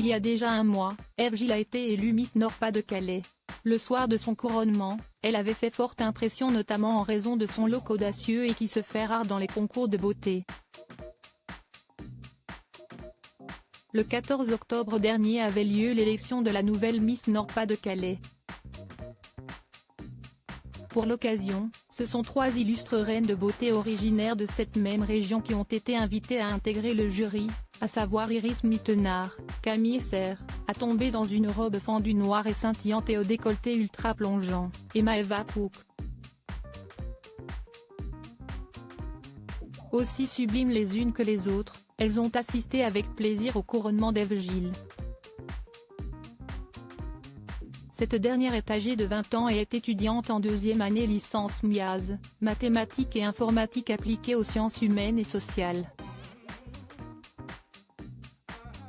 Il y a déjà un mois, Eve Gilles a été élue Miss Nord-Pas-de-Calais. Le soir de son couronnement, elle avait fait forte impression notamment en raison de son look audacieux et qui se fait rare dans les concours de beauté. Le 14 octobre dernier avait lieu l'élection de la nouvelle Miss Nord-Pas-de-Calais. Pour l'occasion, ce sont 3 illustres reines de beauté originaires de cette même région qui ont été invitées à intégrer le jury, à savoir Iris Mittenard, Camille Serre, à tomber dans une robe fendue noire et scintillante et au décolleté ultra plongeant, et Maëva Cook. Aussi sublimes les unes que les autres, elles ont assisté avec plaisir au couronnement d'Eve Gilles. Cette dernière est âgée de 20 ans et est étudiante en 2e année licence MIAS, mathématiques et informatique appliquée aux sciences humaines et sociales.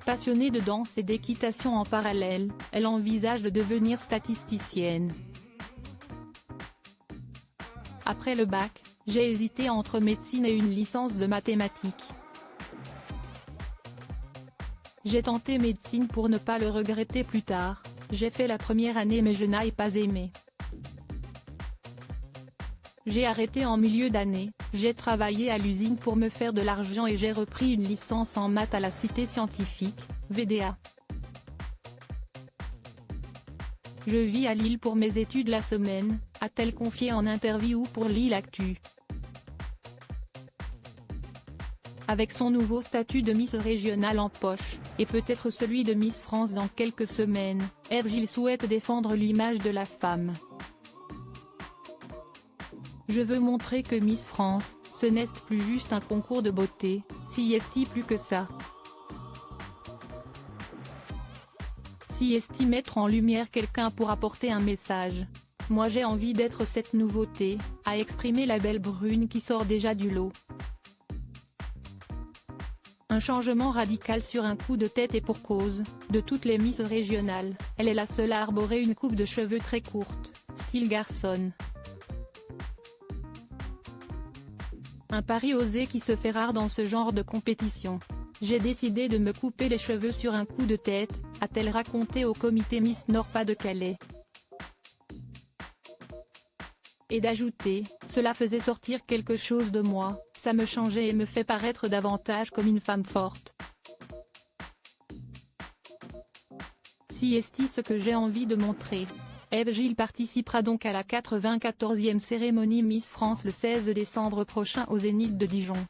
Passionnée de danse et d'équitation en parallèle, elle envisage de devenir statisticienne. Après le bac, j'ai hésité entre médecine et une licence de mathématiques. J'ai tenté médecine pour ne pas le regretter plus tard. J'ai fait la première année mais je n'ai pas aimé. J'ai arrêté en milieu d'année, j'ai travaillé à l'usine pour me faire de l'argent et j'ai repris une licence en maths à la Cité Scientifique, VDA. Je vis à Lille pour mes études la semaine, a-t-elle confié en interview pour Lille Actu. Avec son nouveau statut de Miss Régionale en poche, et peut-être celui de Miss France dans quelques semaines, Eve Gilles souhaite défendre l'image de la femme. Je veux montrer que Miss France, ce n'est plus juste un concours de beauté, si est plus que ça. Si est mettre en lumière quelqu'un pour apporter un message. Moi j'ai envie d'être cette nouveauté, a exprimé la belle brune qui sort déjà du lot. Un changement radical sur un coup de tête et pour cause, de toutes les Miss régionales, elle est la seule à arborer une coupe de cheveux très courte, style garçon. Un pari osé qui se fait rare dans ce genre de compétition. J'ai décidé de me couper les cheveux sur un coup de tête, a-t-elle raconté au comité Miss Nord-Pas-de-Calais. Et d'ajouter, cela faisait sortir quelque chose de moi, ça me changeait et me fait paraître davantage comme une femme forte. Si est ce que j'ai envie de montrer. Eve Gilles participera donc à la 94e cérémonie Miss France le 16 décembre prochain au Zénith de Dijon.